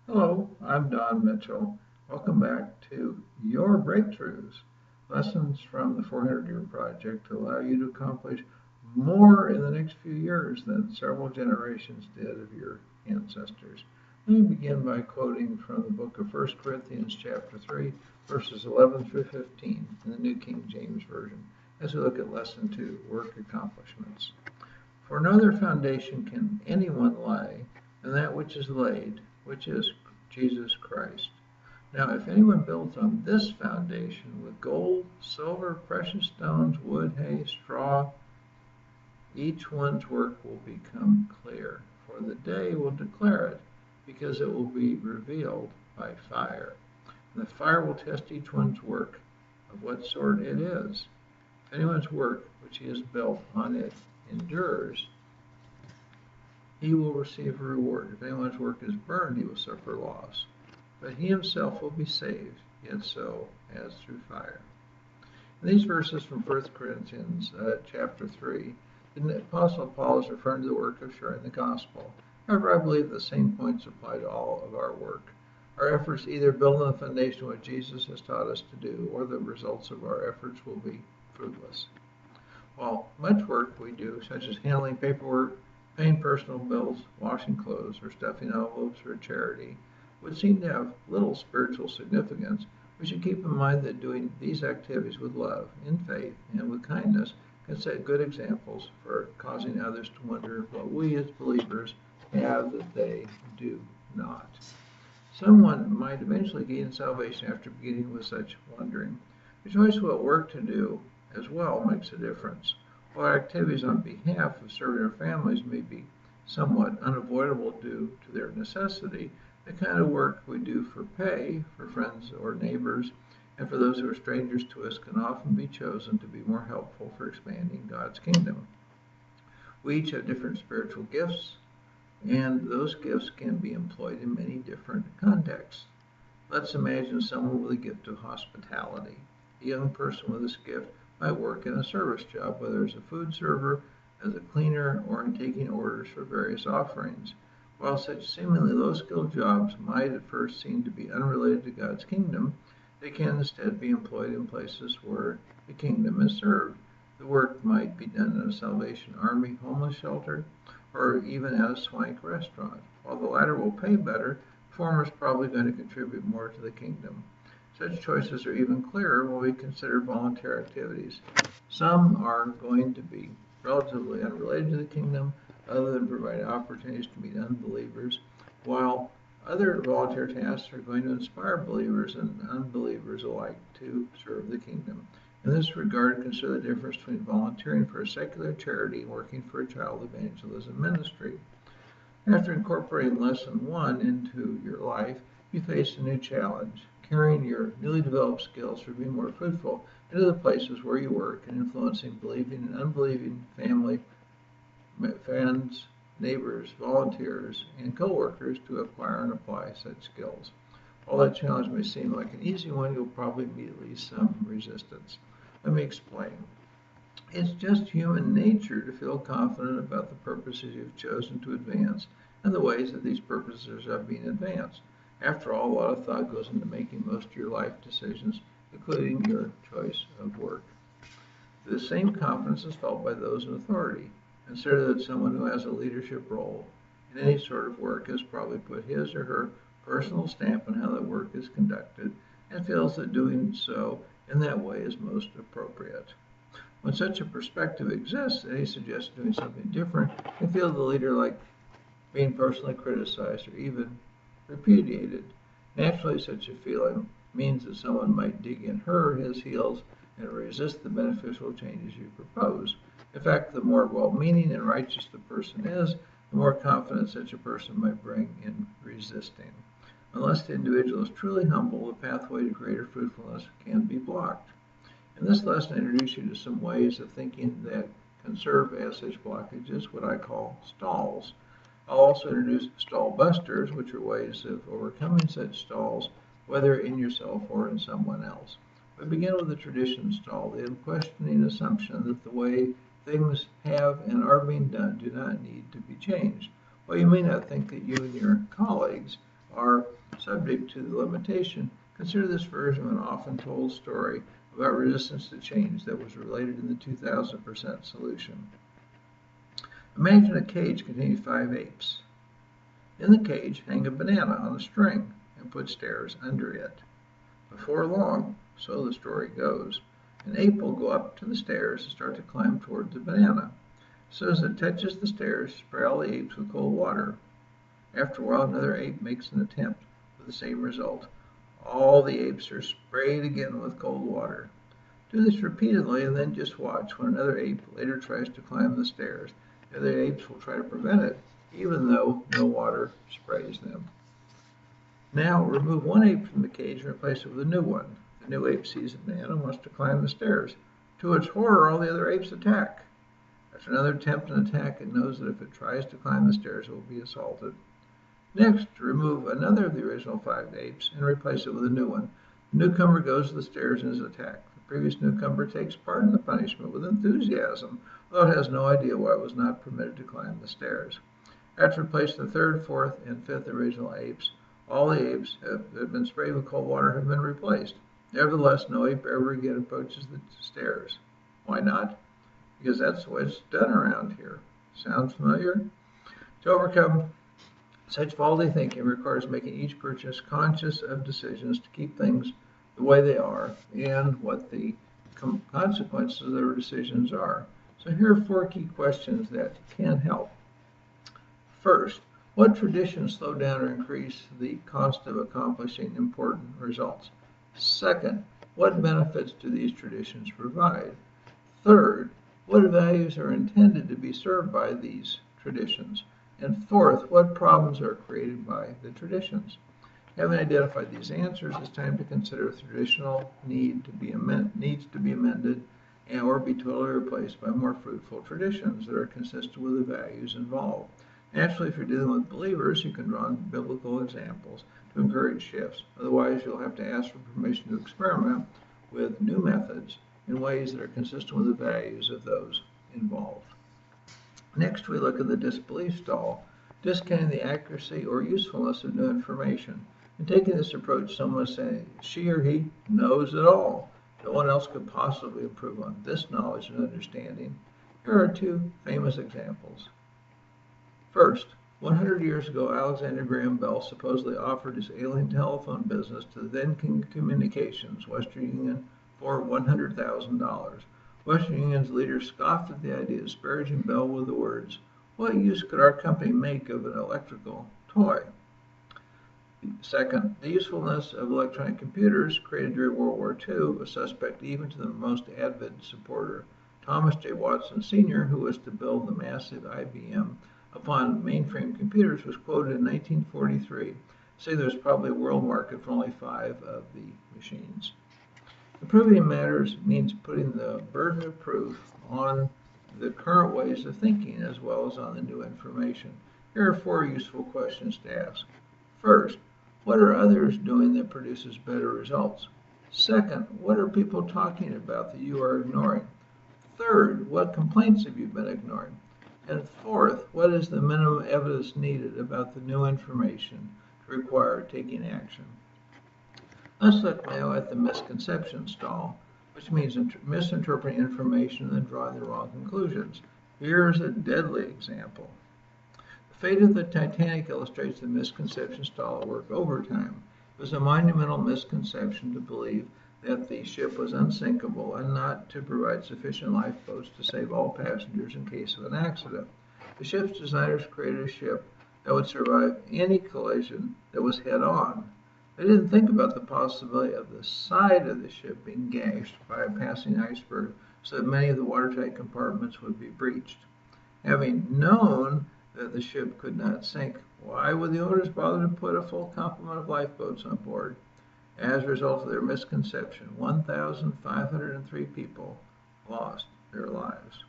Hello, I'm Don Mitchell. Welcome back to Your Breakthroughs, lessons from the 400-year project to allow you to accomplish more in the next few years than several generations did of your ancestors. Let me begin by quoting from the book of 1 Corinthians chapter 3, verses 11 through 15 in the New King James Version, as we look at lesson 2, work accomplishments. For no other foundation can anyone lay than that which is laid, which is Jesus Christ. Now, if anyone builds on this foundation with gold, silver, precious stones, wood, hay, straw, each one's work will become clear, for the day will declare it, because it will be revealed by fire. And the fire will test each one's work of what sort it is. If anyone's work which he has built on it endures, he will receive a reward. If anyone's work is burned, he will suffer loss. But he himself will be saved, yet so as through fire. In these verses from 1 Corinthians chapter 3, the Apostle Paul is referring to the work of sharing the gospel. However, I believe the same points apply to all of our work. Our efforts either build on the foundation of what Jesus has taught us to do, or the results of our efforts will be fruitless. While much work we do, such as handling paperwork, paying personal bills, washing clothes, or stuffing envelopes for a charity, would seem to have little spiritual significance, we should keep in mind that doing these activities with love, in faith, and with kindness can set good examples for causing others to wonder what we as believers have that they do not. Someone might eventually gain salvation after beginning with such wondering. The choice of what work to do as well makes a difference. While our activities on behalf of serving our families may be somewhat unavoidable due to their necessity, the kind of work we do for pay, for friends or neighbors, and for those who are strangers to us can often be chosen to be more helpful for expanding God's kingdom. We each have different spiritual gifts, and those gifts can be employed in many different contexts. Let's imagine someone with a gift of hospitality. A young person with this gift might work in a service job, whether as a food server, as a cleaner, or in taking orders for various offerings. While such seemingly low-skilled jobs might at first seem to be unrelated to God's kingdom, they can instead be employed in places where the kingdom is served. The work might be done in a Salvation Army homeless shelter, or even at a swank restaurant. While the latter will pay better, the former is probably going to contribute more to the kingdom. Such choices are even clearer when we consider volunteer activities. Some are going to be relatively unrelated to the kingdom, other than providing opportunities to meet unbelievers, while other volunteer tasks are going to inspire believers and unbelievers alike to serve the kingdom. In this regard, consider the difference between volunteering for a secular charity and working for a child evangelism ministry. After incorporating lesson 1 into your life, you face a new challenge, carrying your newly developed skills for being more fruitful into the places where you work and influencing believing and unbelieving family, friends, neighbors, volunteers, and co-workers to acquire and apply such skills. While that challenge may seem like an easy one, you'll probably meet at least some resistance. Let me explain. It's just human nature to feel confident about the purposes you've chosen to advance and the ways that these purposes are being advanced. After all, a lot of thought goes into making most of your life decisions, including your choice of work. The same confidence is felt by those in authority. Consider that someone who has a leadership role in any sort of work has probably put his or her personal stamp on how that work is conducted and feels that doing so in that way is most appropriate. When such a perspective exists, any suggestion of doing something different can feel the leader like being personally criticized or even repudiated. Naturally, such a feeling means that someone might dig in her or his heels and resist the beneficial changes you propose. In fact, the more well-meaning and righteous the person is, the more confidence such a person might bring in resisting. Unless the individual is truly humble, the pathway to greater fruitfulness can be blocked. In this lesson, I introduce you to some ways of thinking that can serve as such blockages, what I call stalls. I'll also introduce stall busters, which are ways of overcoming such stalls, whether in yourself or in someone else. We begin with the tradition stall, the unquestioning assumption that the way things have and are being done do not need to be changed. Well, you may not think that you and your colleagues are subject to the limitation, consider this version of an often told story about resistance to change that was related in the 2000% solution. Imagine a cage containing 5 apes. In the cage, hang a banana on a string and put stairs under it. Before long, so the story goes, an ape will go up to the stairs and start to climb toward the banana. As soon as it touches the stairs, spray all the apes with cold water. After a while, another ape makes an attempt with the same result. All the apes are sprayed again with cold water. Do this repeatedly and then just watch when another ape later tries to climb the stairs. The other apes will try to prevent it, even though no water sprays them. Now remove one ape from the cage and replace it with a new one. The new ape sees a banana and wants to climb the stairs. To its horror, all the other apes attack. After another attempt and attack, it knows that if it tries to climb the stairs, it will be assaulted. Next, remove another of the original 5 apes and replace it with a new one. The newcomer goes to the stairs and is attacked. The previous newcomer takes part in the punishment with enthusiasm, although it has no idea why it was not permitted to climb the stairs. After replacing the 3rd, 4th, and 5th original apes, all the apes that have been sprayed with cold water have been replaced. Nevertheless, no ape ever again approaches the stairs. Why not? Because that's the way it's done around here. Sound familiar? To overcome such faulty thinking requires making each purchase conscious of decisions to keep things the way they are and what the consequences of their decisions are. So here are 4 key questions that can help. First, what traditions slow down or increase the cost of accomplishing important results? Second, what benefits do these traditions provide? Third, what values are intended to be served by these traditions? And fourth, what problems are created by the traditions? Having identified these answers, it's time to consider if the traditional needs to be amended or be totally replaced by more fruitful traditions that are consistent with the values involved. Naturally, if you're dealing with believers, you can draw on biblical examples to encourage shifts. Otherwise, you'll have to ask for permission to experiment with new methods in ways that are consistent with the values of those involved. Next, we look at the disbelief stall, discounting the accuracy or usefulness of new information. In taking this approach, someone is saying she or he knows it all. No one else could possibly improve on this knowledge and understanding. Here are 2 famous examples. First, 100 years ago, Alexander Graham Bell supposedly offered his alien telephone business to the then King of Communications, Western Union, for $100,000. Western Union's leader scoffed at the idea, disparaging Bell with the words, "What use could our company make of an electrical toy?" Second, the usefulness of electronic computers created during World War II, a suspect even to the most avid supporter. Thomas J. Watson Sr., who was to build the massive IBM upon mainframe computers, was quoted in 1943, saying there was probably a world market for only 5 of the machines. Improving matters means putting the burden of proof on the current ways of thinking as well as on the new information. Here are 4 useful questions to ask. First, what are others doing that produces better results? Second, what are people talking about that you are ignoring? Third, what complaints have you been ignoring? And fourth, what is the minimum evidence needed about the new information to require taking action? Let's look now at the misconception stall, which means misinterpreting information and then drawing the wrong conclusions. Here's a deadly example. The fate of the Titanic illustrates the misconception stall at work overtime. It was a monumental misconception to believe that the ship was unsinkable and not to provide sufficient lifeboats to save all passengers in case of an accident. The ship's designers created a ship that would survive any collision that was head-on. They didn't think about the possibility of the side of the ship being gashed by a passing iceberg so that many of the watertight compartments would be breached. Having known that the ship could not sink, why would the owners bother to put a full complement of lifeboats on board? As a result of their misconception, 1,503 people lost their lives.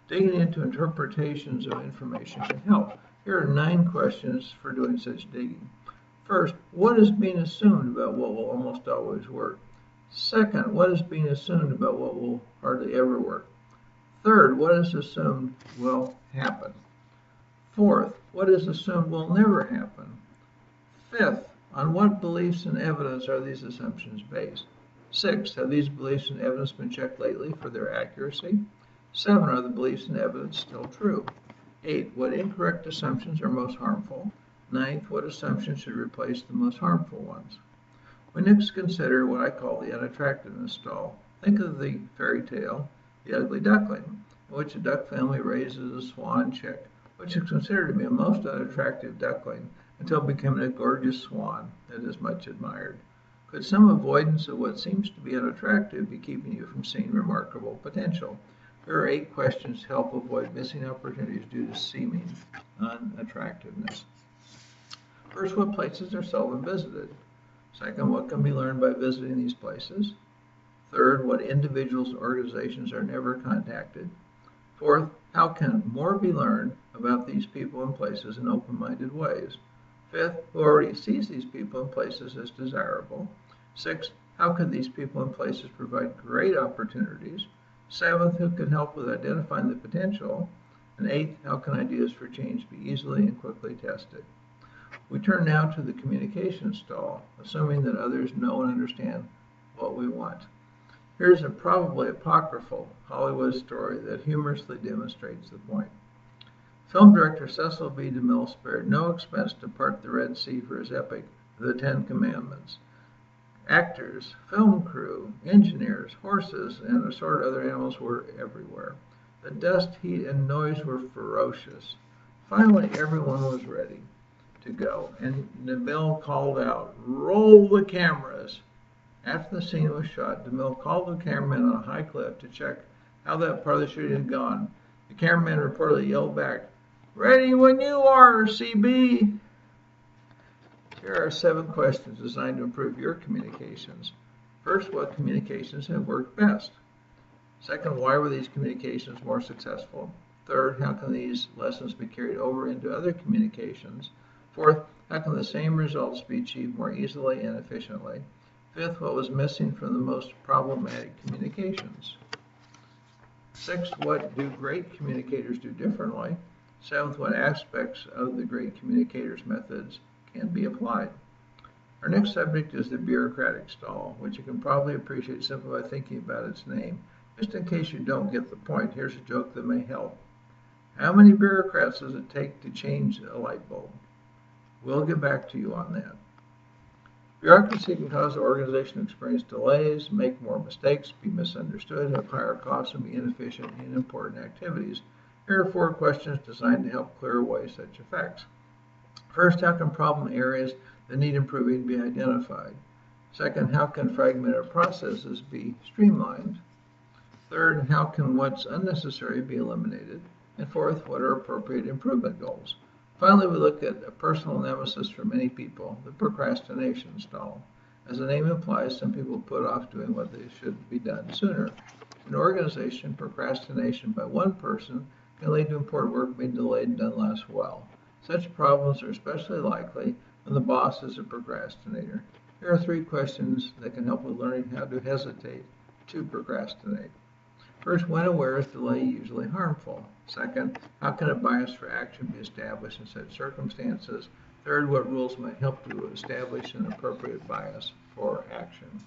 Digging into interpretations of information can help. Here are 9 questions for doing such digging. First, what is being assumed about what will almost always work? Second, what is being assumed about what will hardly ever work? Third, what is assumed will happen? Fourth, what is assumed will never happen? Fifth, On what beliefs and evidence are these assumptions based? 6. Have these beliefs and evidence been checked lately for their accuracy? 7. Are the beliefs and evidence still true? 8. What incorrect assumptions are most harmful? 9. What assumptions should replace the most harmful ones? We next consider what I call the unattractiveness stall. Think of the fairy tale, The Ugly Duckling, in which a duck family raises a swan chick, which is considered to be a most unattractive duckling until becoming a gorgeous swan that is much admired. Could some avoidance of what seems to be unattractive be keeping you from seeing remarkable potential? Here are 8 questions to help avoid missing opportunities due to seeming unattractiveness. First, what places are seldom visited? Second, what can be learned by visiting these places? Third, what individuals or organizations are never contacted? Fourth, how can more be learned about these people and places in open-minded ways? Fifth, who already sees these people and places as desirable? Sixth, how can these people and places provide great opportunities? Seventh, who can help with identifying the potential? And eighth, how can ideas for change be easily and quickly tested? We turn now to the communication stall, assuming that others know and understand what we want. Here's a probably apocryphal Hollywood story that humorously demonstrates the point. Film director Cecil B. DeMille spared no expense to part the Red Sea for his epic, The Ten Commandments. Actors, film crew, engineers, horses, and assorted other animals were everywhere. The dust, heat, and noise were ferocious. Finally, everyone was ready to go, and DeMille called out, "Roll the cameras!" After the scene was shot, DeMille called the cameraman on a high cliff to check how that part of the shooting had gone. The cameraman reportedly yelled back, "Ready when you are, CB." Here are 7 questions designed to improve your communications. First, what communications have worked best? Second, why were these communications more successful? Third, how can these lessons be carried over into other communications? Fourth, how can the same results be achieved more easily and efficiently? Fifth, what was missing from the most problematic communications? Sixth, what do great communicators do differently? Seventh, what aspects of the great communicators' methods can be applied? Our next subject is the bureaucratic stall, which you can probably appreciate simply by thinking about its name. Just in case you don't get the point, here's a joke that may help. How many bureaucrats does it take to change a light bulb? We'll get back to you on that. Bureaucracy can cause the organization to experience delays, make more mistakes, be misunderstood, have higher costs, and be inefficient in important activities. Here are 4 questions designed to help clear away such effects. First, how can problem areas that need improving be identified? Second, how can fragmented processes be streamlined? Third, how can what's unnecessary be eliminated? And fourth, what are appropriate improvement goals? Finally, we look at a personal nemesis for many people, the procrastination stall. As the name implies, some people put off doing what they should be done sooner. In an organization, procrastination by one person can lead to important work being delayed and done less well. Such problems are especially likely when the boss is a procrastinator. Here are 3 questions that can help with learning how to hesitate to procrastinate. First, when and where is delay usually harmful? Second, how can a bias for action be established in such circumstances? Third, what rules might help to establish an appropriate bias for action?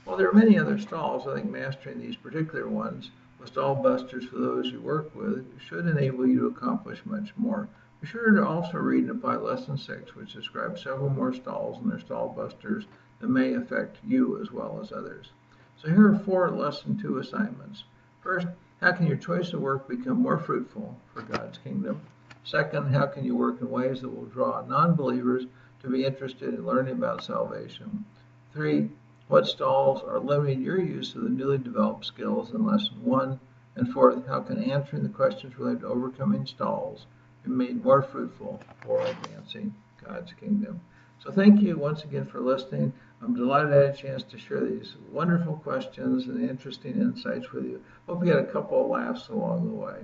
While there are many other stalls, I think mastering these particular ones with stall busters for those you work with should enable you to accomplish much more. Be sure to also read and apply Lesson 6, which describes several more stalls and their stall busters that may affect you as well as others. So here are 4 Lesson 2 assignments. First, how can your choice of work become more fruitful for God's kingdom? Second, how can you work in ways that will draw non-believers to be interested in learning about salvation? 3, what stalls are limiting your use of the newly developed skills in Lesson 1? And fourth, how can answering the questions related to overcoming stalls be made more fruitful for advancing God's kingdom? So thank you once again for listening. I'm delighted I had a chance to share these wonderful questions and interesting insights with you. Hope you had a couple of laughs along the way.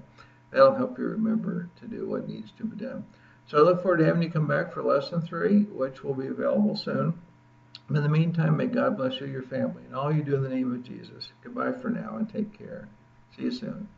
That'll help you remember to do what needs to be done. So I look forward to having you come back for Lesson 3, which will be available soon. In the meantime, may God bless you, your family, and all you do in the name of Jesus. Goodbye for now and take care. See you soon.